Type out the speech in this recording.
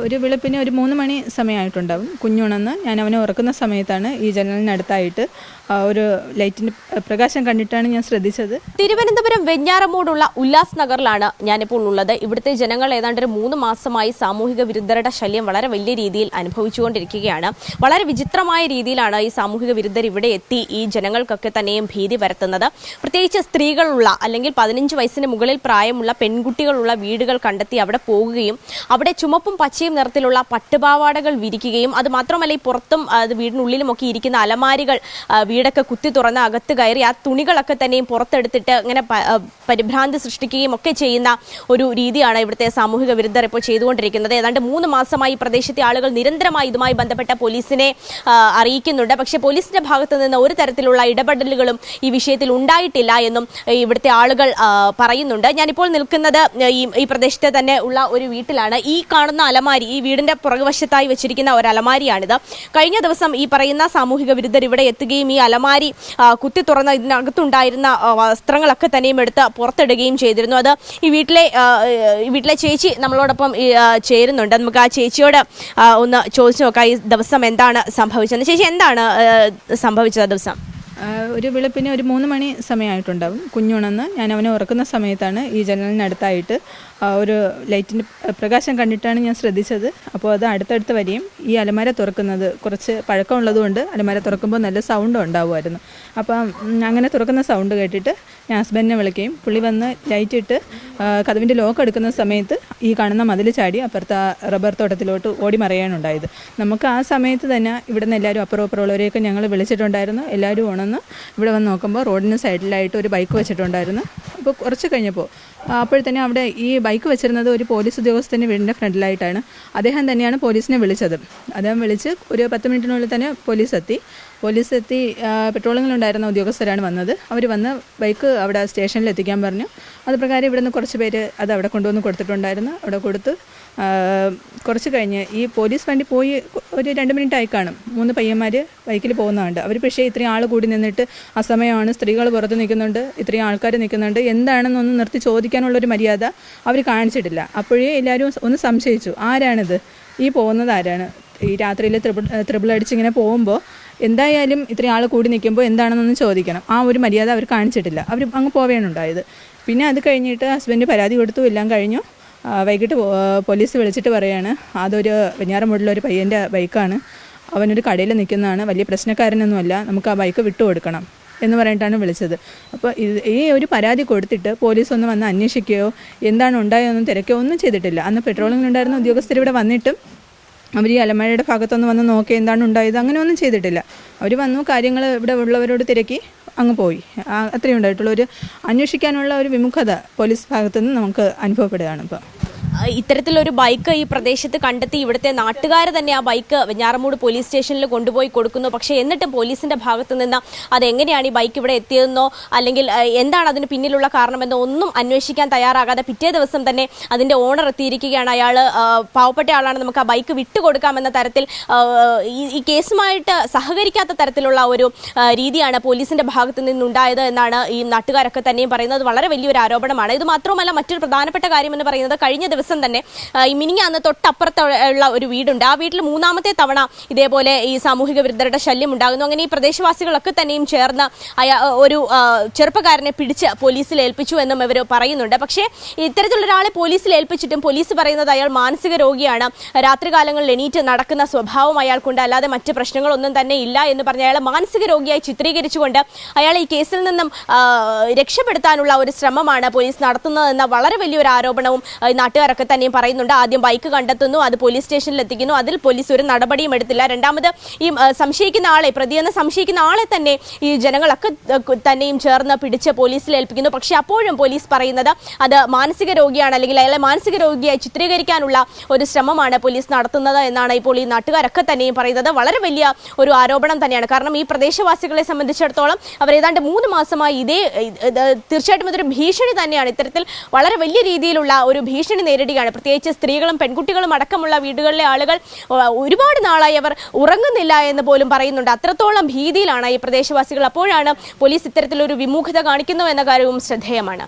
ഒരു വെളുപ്പിന് ഒരു 3 മണി സമയമായിട്ടുണ്ടാവും. കുഞ്ഞുണന്ന് ഞാൻ അവനെ ഉറക്കുന്ന സമയത്താണ് ഈ ജനലിനടുത്തായിട്ട് ഒരു ലൈറ്റിൻ്റെ പ്രകാശം കണ്ടിട്ടാണ് ഞാൻ ശ്രദ്ധിച്ചത്. തിരുവനന്തപുരം വെഞ്ഞാറമൂടുള്ള ഉല്ലാസ് നഗറിലാണ് ഞാനിപ്പോൾ ഉള്ളത്. ഇവിടുത്തെ ജനങ്ങൾ ഏതാണ്ട് 3 മാസമായി സാമൂഹിക വിരുദ്ധരുടെ ശല്യം വളരെ വലിയ രീതിയിൽ അനുഭവിച്ചുകൊണ്ടിരിക്കുകയാണ്. വളരെ വിചിത്രമായ രീതിയിലാണ് ഈ സാമൂഹിക വിരുദ്ധർ ഇവിടെ എത്തി ഈ ജനങ്ങൾക്കൊക്കെ തന്നെയും ഭീതി പരത്തുന്നത്. പ്രത്യേകിച്ച് സ്ത്രീകളുള്ള അല്ലെങ്കിൽ 15 വയസ്സിന് മുകളിൽ പ്രായമുള്ള പെൺകുട്ടികളുള്ള വീടുകൾ കണ്ടെത്തി അവിടെ പോകുകയും അവിടെ ചുമപ്പും പച്ചയും നിറത്തിലുള്ള പട്ടുപാവാടകൾ വിരിക്കുകയും അത് മാത്രമല്ല ഈ പുറത്തും വീടിനുള്ളിലുമൊക്കെ ഇരിക്കുന്ന അലമാരികൾ വീടൊക്കെ കുത്തി തുറന്ന് അകത്ത് കയറി ആ തുണികളൊക്കെ തന്നെയും പുറത്തെടുത്തിട്ട് ഇങ്ങനെ പരിഭ്രാന്തി സൃഷ്ടിക്കുകയും ഒക്കെ ചെയ്യുന്ന ഒരു രീതിയാണ് ഇവിടുത്തെ സാമൂഹിക വിരുദ്ധർ ഇപ്പോൾ ചെയ്തുകൊണ്ടിരിക്കുന്നത്. ഏതാണ്ട് 3 മാസമായി പ്രദേശത്തെ ആളുകൾ നിരന്തരമായി ഇതുമായി ബന്ധപ്പെട്ട പോലീസിനെ അറിയിക്കുന്നുണ്ട്. പക്ഷേ പോലീസിന്റെ ഭാഗത്തു നിന്ന് ഒരു തരത്തിലുള്ള ഇടപെടലുകളും ഈ വിഷയത്തിൽ ഉണ്ടായിട്ടില്ല എന്നും ഇവിടുത്തെ ആളുകൾ പറയുന്നുണ്ട്. ഞാനിപ്പോൾ നിൽക്കുന്നത് ഈ പ്രദേശത്തെ തന്നെ ഉള്ള ഒരു വീട്ടിലാണ്. ഈ കാണുന്ന അലമാരി ഈ വീടിന്റെ പുറകുവശത്തായി വെച്ചിരിക്കുന്ന ഒരു അലമാരിയാണിത്. കഴിഞ്ഞ ദിവസം ഈ പറയുന്ന സാമൂഹിക വിരുദ്ധർ ഇവിടെ എത്തുകയും ഈ അലമാരി കുത്തി തുറന്ന് ഇതിനകത്തുണ്ടായിരുന്ന വസ്ത്രങ്ങളൊക്കെ തന്നെയും എടുത്ത് പുറത്തിടുകയും ചെയ്തിരുന്നു. അത് ഈ വീട്ടിലെ ചേച്ചി നമ്മളോടൊപ്പം ചേരുന്നുണ്ട്. നമുക്ക് ആ ചേച്ചിയോട് ഒന്ന് ചോദിച്ചു നോക്കാം ഈ ദിവസം എന്താണ് സംഭവിച്ചത്. ചേച്ചി, എന്താണ് സംഭവിച്ചത് ദിവസം? ഒരു വെളുപ്പിന് ഒരു 3 മണി സമയമായിട്ടുണ്ടാവും. കുഞ്ഞുണന്ന് ഞാൻ അവനെ ഉറക്കുന്ന സമയത്താണ് ഈ ജനലിനടുത്തായിട്ട് ഒരു ലൈറ്റിൻ്റെ പ്രകാശം കണ്ടിട്ടാണ് ഞാൻ ശ്രദ്ധിച്ചത്. അപ്പോൾ അത് അടുത്തടുത്ത് വരികയും ഈ അലമാര തുറക്കുന്നത് കുറച്ച് പഴക്കമുള്ളതുകൊണ്ട് അലമാര തുറക്കുമ്പോൾ നല്ല സൗണ്ട് ഉണ്ടാവുമായിരുന്നു. അപ്പം അങ്ങനെ തുറക്കുന്ന സൗണ്ട് കേട്ടിട്ട് ഞാൻ ഹസ്ബൻഡിനെ വിളിക്കുകയും പുള്ളി വന്ന് ലൈറ്റ് ഇട്ട് കതവിൻ്റെ ലോക്ക് എടുക്കുന്ന സമയത്ത് ഈ കാണുന്ന മതിൽ ചാടി അപ്പുറത്ത് റബ്ബർ തോട്ടത്തിലോട്ട് ഓടി മറയാനുണ്ടായത്. നമുക്ക് ആ സമയത്ത് തന്നെ ഇവിടെ നിന്ന് എല്ലാവരും അപ്പുറമുള്ളവരെയൊക്കെ ഞങ്ങൾ വിളിച്ചിട്ടുണ്ടായിരുന്നു. എല്ലാവരും ഉണർന്ന് ഇവിടെ വന്ന് നോക്കുമ്പോൾ റോഡിന് സൈഡിലായിട്ട് ഒരു ബൈക്ക് വെച്ചിട്ടുണ്ടായിരുന്നു. അപ്പോൾ കുറച്ച് കഴിഞ്ഞപ്പോൾ അപ്പോഴത്തന്നെ അവിടെ ഈ ബൈക്ക് വെച്ചിരുന്നത് ഒരു പോലീസ് ഉദ്യോഗസ്ഥൻ്റെ വീടിൻ്റെ ഫ്രണ്ടിലായിട്ടാണ്. അദ്ദേഹം തന്നെയാണ് പോലീസിനെ വിളിച്ചത്. അദ്ദേഹം വിളിച്ച് ഒരു 10 മിനിറ്റിനുള്ളിൽ തന്നെ പോലീസ് എത്തി. പെട്രോളിങ്ങിലുണ്ടായിരുന്ന ഉദ്യോഗസ്ഥരാണ് വന്നത്. അവർ വന്ന് ബൈക്ക് അവിടെ സ്റ്റേഷനിൽ എത്തിക്കാൻ പറഞ്ഞു. അത് പ്രകാരം ഇവിടെ നിന്ന് കുറച്ച് പേര് അത് അവിടെ കൊണ്ടുവന്ന് കൊടുത്തിട്ടുണ്ടായിരുന്നു. അവിടെ കൊടുത്ത് കുറച്ച് കഴിഞ്ഞ് ഈ പോലീസ് വണ്ടി പോയി ഒരു 2 മിനിറ്റ് ആയി കാണും. 3 പയ്യന്മാർ ബൈക്കിൽ പോകുന്നതുണ്ട്. അവർ പക്ഷേ ഇത്രയും ആൾ കൂടി നിന്നിട്ട് അസമയമാണ്, സ്ത്രീകൾ പുറത്ത് നിൽക്കുന്നുണ്ട്, ഇത്രയും ആൾക്കാർ നിൽക്കുന്നുണ്ട്, എന്താണെന്നൊന്ന് നിർത്തി ചോദിക്കാനുള്ളൊരു മര്യാദ അവർ കാണിച്ചിട്ടില്ല. അപ്പോഴേ എല്ലാവരും ഒന്ന് സംശയിച്ചു, ആരാണിത്, ഈ പോകുന്നത് ആരാണ്, ഈ രാത്രിയിൽ ത്രിബിൾ അടിച്ചിങ്ങനെ പോകുമ്പോൾ എന്തായാലും ഇത്രയും ആൾ കൂടി നിൽക്കുമ്പോൾ എന്താണെന്നൊന്ന് ചോദിക്കണം. ആ ഒരു മര്യാദ അവർ കാണിച്ചിട്ടില്ല. അവർ അങ്ങ് പോവുകയാണുണ്ടായത്. പിന്നെ അത് കഴിഞ്ഞിട്ട് ഹസ്ബൻഡ് പരാതി കൊടുത്തു. എല്ലാം കഴിഞ്ഞു. വൈകിട്ട് പോലീസ് വിളിച്ചിട്ട് പറയാണ് അതൊരു വെഞ്ഞാറമൂടിലൊരു പയ്യൻ്റെ ബൈക്കാണ്, അവനൊരു കടയിൽ നിൽക്കുന്നതാണ്, വലിയ പ്രശ്നക്കാരനൊന്നുമല്ല, നമുക്ക് ആ ബൈക്ക് വിട്ടു കൊടുക്കണം എന്ന് പറഞ്ഞിട്ടാണ് വിളിച്ചത്. അപ്പോൾ ഈ ഒരു പരാതി കൊടുത്തിട്ട് പോലീസ് ഒന്ന് വന്ന് അന്വേഷിക്കുകയോ എന്താണ് ഉണ്ടായതെന്നും തിരക്കുകയോ ഒന്നും ചെയ്തിട്ടില്ല. അന്ന് പെട്രോളിങ്ങിലുണ്ടായിരുന്ന ഉദ്യോഗസ്ഥർ ഇവിടെ വന്നിട്ടും അവർ ഈ അലമാരയുടെ ഭാഗത്തൊന്ന് വന്ന് നോക്കി എന്താണ് ഉണ്ടായത്, അങ്ങനെ ഒന്നും ചെയ്തിട്ടില്ല. അവർ വന്നു, കാര്യങ്ങൾ ഇവിടെ ഉള്ളവരോട് തിരക്കി അങ്ങ് പോയി. അത്രയും ഉണ്ടായിട്ടുള്ള ഒരു അന്വേഷിക്കാനുള്ള ഒരു വിമുഖത പോലീസ് ഭാഗത്തുനിന്ന് നമുക്ക് അനുഭവപ്പെടുകയാണ് ഇപ്പോൾ. ഇത്തരത്തിലൊരു ബൈക്ക് ഈ പ്രദേശത്ത് കണ്ടെത്തി ഇവിടുത്തെ നാട്ടുകാർ തന്നെ ആ ബൈക്ക് വെഞ്ഞാറമൂട് പോലീസ് സ്റ്റേഷനിൽ കൊണ്ടുപോയി കൊടുക്കുന്നു. പക്ഷേ എന്നിട്ടും പോലീസിന്റെ ഭാഗത്തു നിന്ന് അതെങ്ങനെയാണ് ഈ ബൈക്ക് ഇവിടെ എത്തിയതെന്നോ അല്ലെങ്കിൽ എന്താണ് അതിന് പിന്നിലുള്ള കാരണമെന്നോ ഒന്നും അന്വേഷിക്കാൻ തയ്യാറാകാതെ പിറ്റേ ദിവസം തന്നെ അതിന്റെ ഓണർ എത്തിയിരിക്കുകയാണ്. അയാൾ പാവപ്പെട്ട ആളാണ്, നമുക്ക് ആ ബൈക്ക് വിട്ടുകൊടുക്കാമെന്ന തരത്തിൽ ഈ കേസുമായിട്ട് സഹകരിക്കാത്ത തരത്തിലുള്ള ഒരു രീതിയാണ് പോലീസിന്റെ ഭാഗത്തു നിന്നുണ്ടായത് എന്നാണ് ഈ നാട്ടുകാരൊക്കെ തന്നെയും പറയുന്നത്. വളരെ വലിയൊരു ആരോപണമാണ്. ഇത് മാത്രമല്ല, മറ്റൊരു പ്രധാനപ്പെട്ട കാര്യം എന്ന് പറയുന്നത് കഴിഞ്ഞ ദിവസം തന്നെ ഈ മിനിങ്ങാന്ന് തൊട്ടപ്പുറത്തുള്ള ഒരു വീടുണ്ട്. ആ വീട്ടിൽ 3ാമത്തെ തവണ ഇതേപോലെ ഈ സാമൂഹിക വിരുദ്ധരുടെ ശല്യം ഉണ്ടാകുന്നു. അങ്ങനെ ഈ പ്രദേശവാസികളൊക്കെ തന്നെയും ചേർന്ന് ഒരു ചെറുപ്പക്കാരനെ പിടിച്ച് പോലീസിൽ ഏൽപ്പിച്ചു എന്നും ഇവർ പറയുന്നുണ്ട്. പക്ഷേ ഇത്തരത്തിലുള്ള ഒരാളെ പോലീസിൽ ഏൽപ്പിച്ചിട്ടും പോലീസ് പറയുന്നത് അയാൾ മാനസിക രോഗിയാണ്, രാത്രികാലങ്ങളിൽ എണീറ്റ് നടക്കുന്ന സ്വഭാവം അയാൾക്കുണ്ട്, അല്ലാതെ മറ്റ് പ്രശ്നങ്ങളൊന്നും തന്നെ ഇല്ല എന്ന് പറഞ്ഞ് അയാളെ മാനസിക രോഗിയായി ചിത്രീകരിച്ചുകൊണ്ട് അയാളെ ഈ കേസിൽ നിന്നും രക്ഷപ്പെടുത്താനുള്ള ഒരു ശ്രമമാണ് പോലീസ് നടത്തുന്നതെന്ന വളരെ വലിയൊരു ആരോപണവും നാട്ടുകാരൊക്കെ തന്നെയും പറയുന്നുണ്ട്. ആദ്യം ബൈക്ക് കണ്ടെത്തുന്നു, അത് പോലീസ് സ്റ്റേഷനിൽ എത്തിക്കുന്നു, അതിൽ പോലീസ് ഒരു നടപടിയും എടുത്തില്ല. രണ്ടാമത് ഈ സംശയിക്കുന്ന ആളെ, പ്രതിയെന്ന് സംശയിക്കുന്ന ആളെ തന്നെ ഈ ജനങ്ങളൊക്കെ തന്നെയും ചേർന്ന് പിടിച്ച് പോലീസിൽ ഏൽപ്പിക്കുന്നു. പക്ഷെ അപ്പോഴും പോലീസ് പറയുന്നത് അത് മാനസിക രോഗിയാണ്, അല്ലെങ്കിൽ അയാളെ മാനസിക രോഗിയായി ചിത്രീകരിക്കാനുള്ള ഒരു ശ്രമമാണ് പോലീസ് നടത്തുന്നത് എന്നാണ് ഇപ്പോൾ ഈ നാട്ടുകാരൊക്കെ തന്നെയും പറയുന്നത്. വളരെ വലിയ ഒരു ആരോപണം തന്നെയാണ്. കാരണം ഈ പ്രദേശവാസികളെ സംബന്ധിച്ചിടത്തോളം അവർ ഏതാണ്ട് 3 മാസമായി തീർച്ചയായിട്ടും ഇതൊരു ഭീഷണി തന്നെയാണ്. ഇത്തരത്തിൽ വളരെ വലിയ രീതിയിലുള്ള ഒരു ഭീഷണി നേരിടുകയാണ്. പ്രത്യേകിച്ച് സ്ത്രീകളും പെൺകുട്ടികളും അടക്കമുള്ള വീടുകളിലെ ആളുകൾ ഒരുപാട് നാളായി അവർ ഉറങ്ങുന്നില്ല എന്ന് പോലും പറയുന്നുണ്ട്. അത്രത്തോളം ഭീതിയിലാണ് ഈ പ്രദേശവാസികൾ. അപ്പോഴാണ് പോലീസ് ഇത്തരത്തിലൊരു വിമുഖത കാണിക്കുന്നു എന്ന കാര്യവും ശ്രദ്ധേയമാണ്.